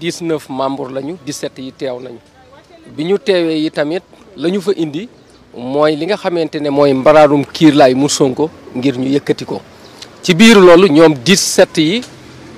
19 membres lañu 17 yi teew nañu bi ñu teewee yi tamit la ñu fa indi mooy li nga xamante ne mooy mbaraarum kiirlaay mu Sonko ngir ñu yëkkati ko ci biir loolu ñoom 17 yi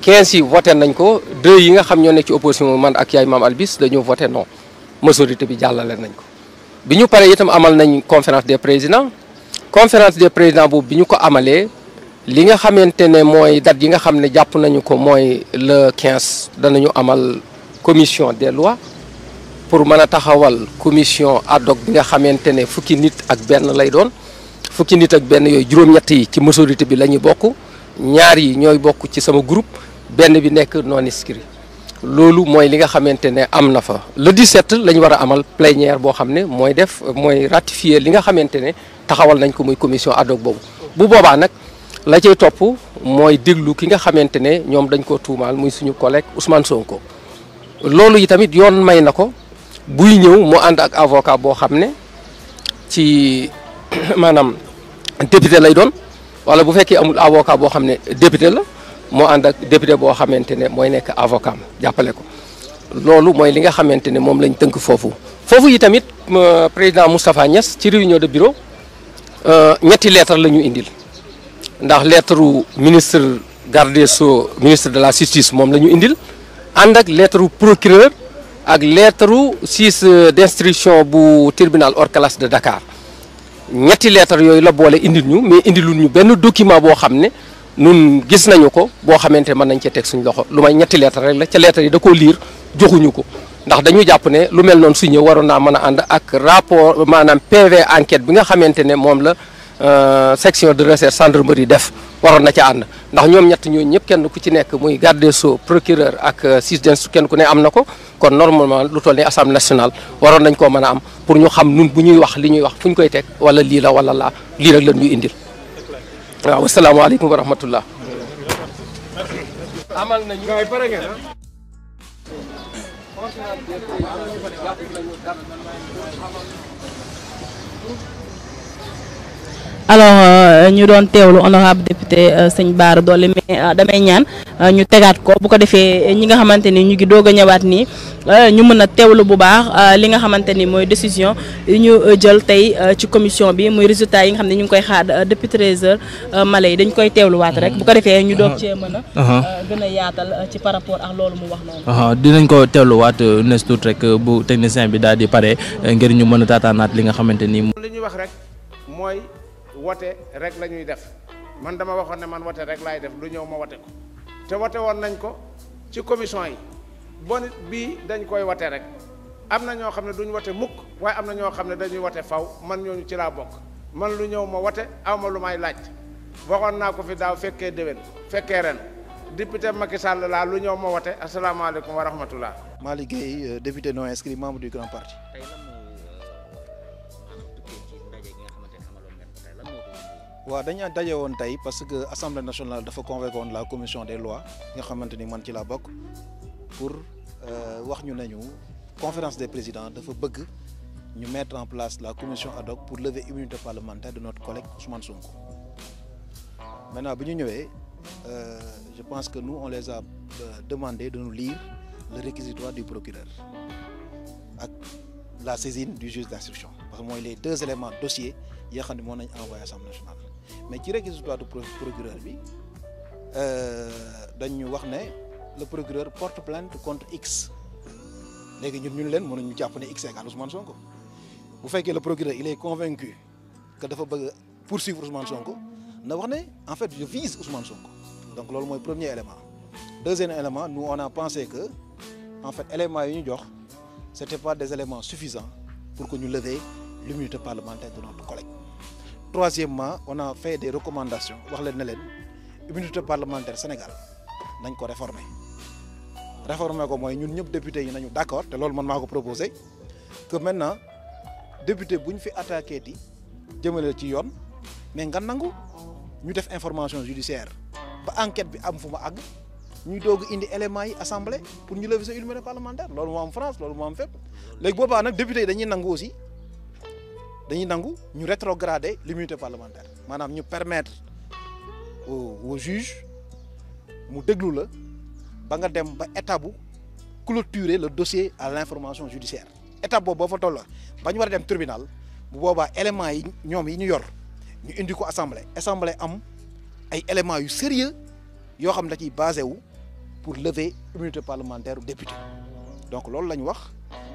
15 yi voté nañ ko 2 yi nga xam ñoo nekk ci opposition man ak yaay Mame Albis dañoo voté non majorité bi jàllale nañ ko bi ñu paree itam amal nañ conférence des présidents boobu bi ñu ko amalee li nga xamante ne mooy date yi nga xam ne jàpp nañu ko mooy le 15 danañu amal commission des lois pour mën a taxawal commission ad hoc bi nga xamante ne fukki nit ak benn lay doon fukki nit ak benn yooyu juróom-ñett yi ci majorité bi la ñuy bokk ñaar yi ñooy bokk ci sama groupe benn bi nekk non inscrit loolu mooy li nga xamante ne am na fa le 17 la ñu war a amal plénière boo xam ne mooy ratifier li nga xamante ne taxawal nañ ko muy commission ad hoc boobu bu boobaa nag la cay topp mooy déglu ki nga xamante ne ñoom dañ ko tuumaal muy suñu collègue Ousmane Sonko loolu yi tamit yoon may na ko buy ñëw mu ànd ak avocat boo xam ne ci maanaam député lay doon wala bu fekkee amul avocat boo xam ne député la moo ànd ak député boo xamante ne mooy nekk avocat am jàppale ko loolu mooy li nga xamante ne moom lañ tënk foofu yi tamit président Moustapha Niasse ci réunion de bureau ñetti lettre la ñu indil ndax lettre ministre garde des Sceaux ministre de la justice moom la ñu indil ànd ak lettre procureur ak lettre juge d'instruction bu tribunal hors classe de Dakar ñetti lettre yooyu la boole indil ñu mais indilul ñu benn document boo xam ne nun gis nañu ko boo xamante mën nañ cee teg suñu loxo lu may ñetti lettre rek la ca lettre yi da koo liir joxuñu ko ndax dañu jàpp ne lu mel noonu su ñëw waroon naa mën a ànd ak rapport maanaam PV enquête bi nga xamante ne moom la section de recherche gendarmerie def waroon na ca ànd ndax ñoom ñett ñooñu ñëpp kenn ku ci nekk muy garde des Sceaux procureur ak juge d'instruction kenn ku ne am na ko kon normalement lu toll ni assemblée nationale waroon nañ koo mën a am pour ñu xam nun bu ñuy wax li ñuy wax fu ñu koy teg wala lii la wala laa lii rek la ñuy indil waaw asalaamaaleykum wa rahmatullah amal nañu alors ñu doon teewlu honorable député sëñ Bara Dolly mais damay ñaan ñu tegaat ko bu ko defee ñi nga xamante ni ñu ngi doog a ñëwaat nii ñu mën a teewlu bu baax li nga xamante ni mooy décision yu ñu jël tey ci commission bi muy résultat yi nga xam ne ñu ngi koy xaar depuis 13h mala yi dañ koy teewluwaat rek bu ko defee ñu doog cee mën a gën a yaatal ci par rapport ak loolu mu wax noonu. dinañ ko teewluwaat nes tuut rek bu technicien bi daal di pare ngir ñu mën a taataanaat li nga xamante ni. li ñuy wax rek mooy. wote rek la ñuy def man dama waxoon ne man wote rek laay def lu ñëw ma wote ko te wote woon nañ ko ci commission yi bon bii dañ koy wote rek am na ñoo xam ne duñ wote mukk waaye am na ñoo xam ne dañuy wote faw man ñooñu ci laa bokk man lu ñëw ma wote awma lu may laaj waxoon naa ko fi daaw fekkee déwén fekkee ren député Macky Sall laa lu ñëw ma wote asalaamaaleykum wa rahmatullah. Malick Gueye député non inscrit membre du grand parti. waaw dañu daje woon tey parce que assemblée nationale dafa convoqué woon la commission des lois nga xamante ni man ci laa bokk pour wax ñu nañu conférence des présidents dafa bëgg ñu mettre en place la commission ad hoc pour lever immunité parlementaire de notre collègue Ousmane Sonko. Maintenant bi ñu ñëwee je pense que nous on les a demandé de nous lire le réquisitoire du procureur ak la saisine du juge d'instruction parce que mooy les deux éléments dossiers yi nga xam ne moo nañ envoyé assemblée nationale. mais ci réquisitoire du procureur bi dañu wax ne le procureur porte plainte contre X léegi ñun leen mënuñu jàpp ne X égale Ousmane Sonko bu fekkee le procureur il est convaincu que dafa bëgg poursuivre Ousmane Sonko na wax ne en fait je vise Ousmane Sonko donc loolu mooy premier élément. Deuxième élément nous on a pensé que en fait éléments yi ñu jox c'était pas des éléments suffisants pour que ñu lever l'immunité parlementaire de notre collègue. Troisièmement, on a fait des recommandations wax leen ne leen immunité parlementaire Sénégal nañ ko réformer ko mooy ñun ñëpp député yi nañu d'accord te loolu man maa ko proposé que maintenant député bu ñu fi attaqué ti jëmale ci yoon mais nga nangu ñu def information judiciaire ba enquête bi am fu ma àgg ñuy doog indi éléments yi assemblée pour ñu lever sa immunité parlementaire loolu moo am France loolu moo am fépp léegi boobaa nag député yi dañuy nangu aussi. dañuy nangu ñu rétrograder l'immunité parlementaire maanaam ñu permettre au juge mu déglu la ba nga dem ba état bu clôturer le dossier à l'information judiciaire étape boobu boo fa tolloo ba ñu war a dem tribunal bu boobaa éléments yi ñoom yi ñu yor ñu indi ko assemblée am ay éléments yu sérieux yoo xam ne da ciy basé wu pour lever immunité parlementaire u député donc loolu la ñu wax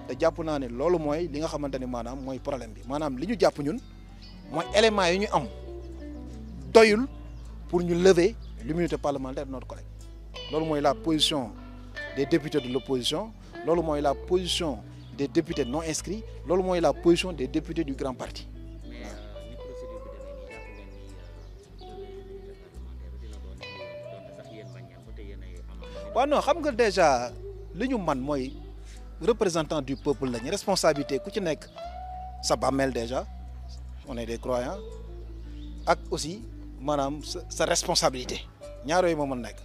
te jàpp naa ne loolu mooy li nga xamante ni maanaam mooy problème bi maanaam li ñu jàpp ñun mooy éléments yi ñu am doyul pour ñu lever l'immunité parlementaire de notre collègue loolu mooy la position des députés de l'opposition loolu mooy la position des députés non inscrits loolu mooy la position des députés du grand parti. waaw non xam nga déjà li ñu man mooy représentant du peuple lañu responsabilité ku ci nekk sa bàmmeel déjà on est des croyants ak aussi maanaam sa responsabilité ñaar yooyu moo mën nekk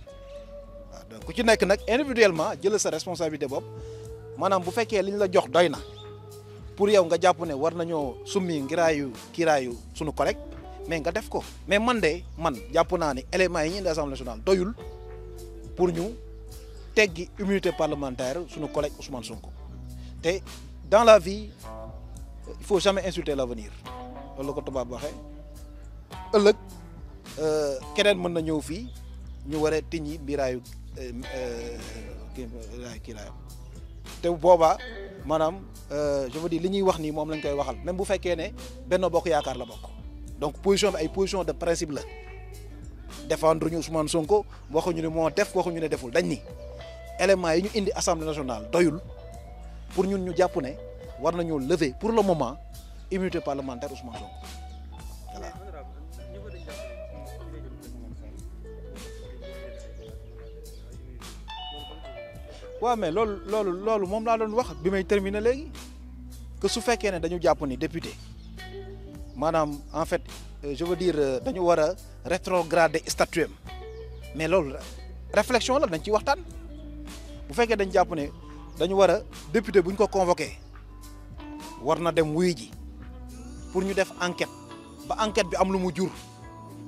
waaw donc ku ci nekk nag individuellement jël sa responsabilité bopp maanaam bu fekkee li ñu la jox doy na pour yow nga jàpp ne war nañoo summi kiiraayu sunu collègue mais nga def ko mais man jàpp naa ne éléments yi ñu indi Assemblée nationale doyul pour ñu teggi immunité parlementaire sunu collègue Ousmane Sonko te dans la vie il faut jamais insulter l'avenir loolu la ko tubaab waxee ëllëg keneen mën na ñëw fii ñu war a tiñi mbiraayu kiiraayam te boobaa maanaam je veux dire li ñuy wax nii moom lañ koy waxal même bu fekkee ne Benno Bokk Yaakaar la bokk donc position bi ay position de principe la défendre ñu Ousmane Sonko waxuñu ne moo def waxuñu ne deful dañ ni éléments yi ñu indi Assemblée nationale doyul pour ñun ñu jàpp ne war nañoo lever pour le moment immunité parlementaire Ousmane Sonko voilà. waaw mais loolu moom laa doon wax bi may terminer léegi que su fekkee ne dañu jàpp ni député maanaam en fait je veux dire dañu war a rétrograder statut am mais loolu réflexion la dañ ci waxtaan bu fekkee dañ jàpp ne dañu war a député bu ñu ko convoqué war na dem wuy ji pour ñu def enquête ba enquête bi am lu mu jur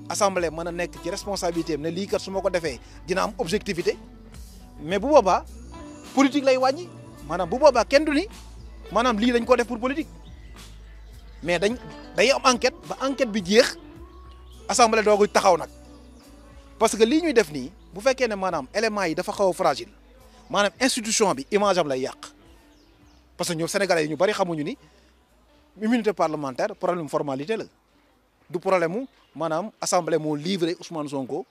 assemblée mën a nekk ci responsabilité am ne lii kat su ma ko defee dina am objectivité mais bu boobaa politique lay wàññi maanaam bu boobaa kenn du ni maanaam lii dañ ko def pour politique mais day am enquête ba enquête bi jeex assemblée doogu taxaw nag parce que lii ñuy def nii bu fekkee ne maanaam éléments yi dafa xaw a fragile maanaam institution bi image am lay yàq parce que ñoom sénégalais yi ñu bari xamuñu ni immunité parlementaire problème formalité la du problème mu maanaam assemblée moo livré Ousmane Sonko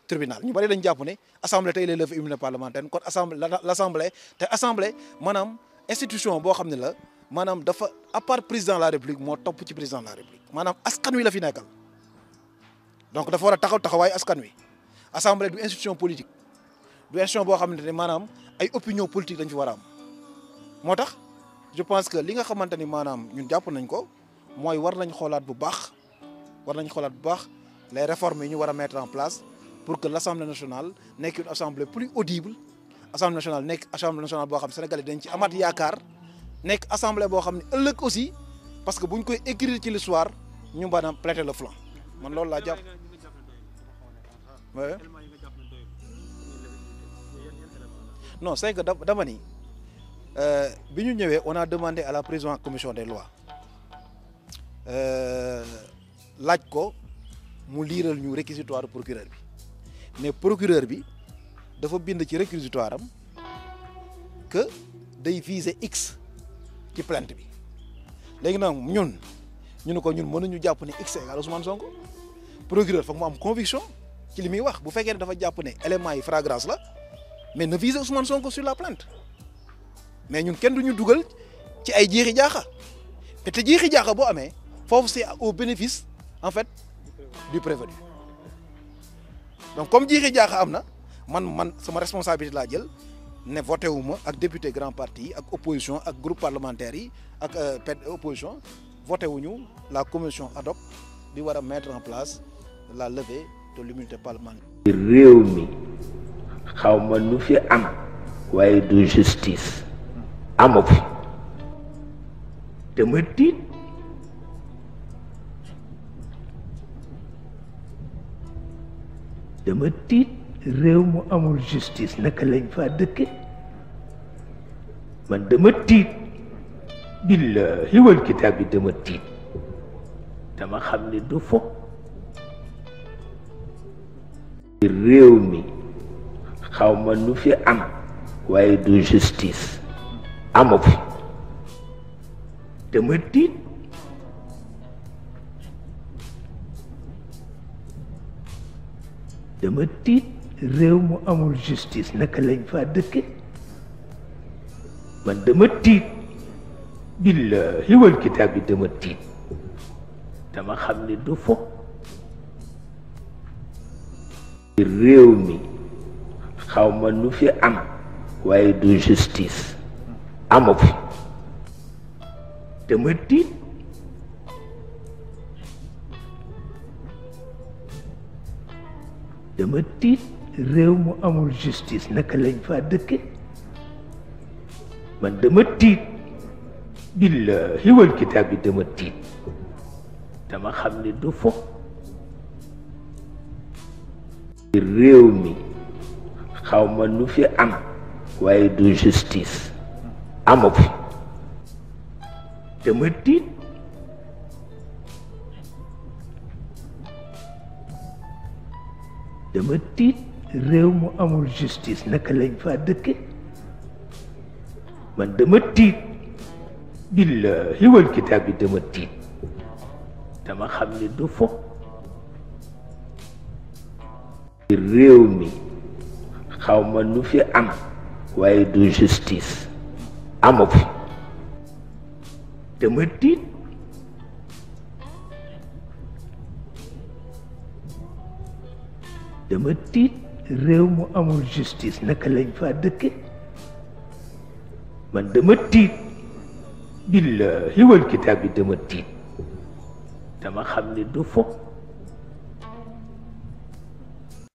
tribunal ñu bari dañ jàpp ne assemblée tey lay lever immunité parlementaire kon assemblée maanaam institution boo xam ne la maanaam dafa à part président de la république moo topp ci président de la république maanaam askan wi la fi nekkal donc dafa war a taxawaayu askan wi assemblée du institution politique du institution boo xamante ne maanaam ay opinion politique dañ fi war a am moo tax je pense que li nga xamante ni maanaam ñun jàpp nañ ko mooy war nañ xoolaat bu baax les réformes yi ñu war a mettre en place pour que l'Assemblée nationale nekk une assemblée plus audible Assemblée nationale nekk assemblée nationale boo xam ne Sénégalais dañ ci amaat yaakaar nekk assemblée boo xam ne ëllëg aussi parce que buñ koy écrire ci l'histoire ñu mën a prêter le flanc man loolu laa jàpp. non c'est que dama ni bi ñu ñëwee on a demandé à la présidente commission des lois laaj ko mu liiral ñu réquisitoire procureur bi mais procureur bi dafa bind ci réquisitoire am que day viser X ci plainte bi léegi nag ñu ne ko ñun mënuñu jàpp ne X égale Ousmane Sonko procureur foog mu am conviction ci li muy wax bu fekkee ne dafa jàpp ne éléments yi flagrance la mais na viser Ousmane Sonko sur la plainte mais ñun kenn duñu dugal ci ay jiixi jaaxa te jiixi jaaxa boo amee foofu c'est au bénéfice en fait du prévenu donc comme jiixi jaaxa am na man sama responsabilité laa jël ne voté wu ma ak député grand parti yi ak opposition ak groupe parlementaire yi ak opposition voté wuñu la commission ad hoc bi war a mettre en place la levée de l'immunité parlementaire. réew mi xaw ma nu fi am waaye du justice amu fi te ma tiit dama tiit réew mu amul justice naka lañ fa dëkke man dama tiit billahi wal kitaab bi dama tiit dama xam ne du fo réew mi xaw ma nu fi am waaye du justice amu fi dama tiit réew mu amul justice naka lañ fa dëkke man dama tiit billahi wal kitaab bi dama tiit dama xam ne du fo réew mi xaw ma nu fi am waaye du justice amu fi dama tiit réew mu amul justice naka lañ fa dëkke man dama tiit billahi wal kitaab bi dama tiit dama xam ne du fo réew mi xaw ma nu fi am waaye du justice amu fi dama tiit réew mu amul justice naka lañ fa dëkke man dama tiit billahi wal kitaab bi dama tiit dama xam ne du fo réew mi xaw ma nu fi am waaye du justice amu fi dama tiit réew mu amul justice naka lañ fa dëkke man dama tiit billahi wal kitaab bi dama tiit dama xam ne du fo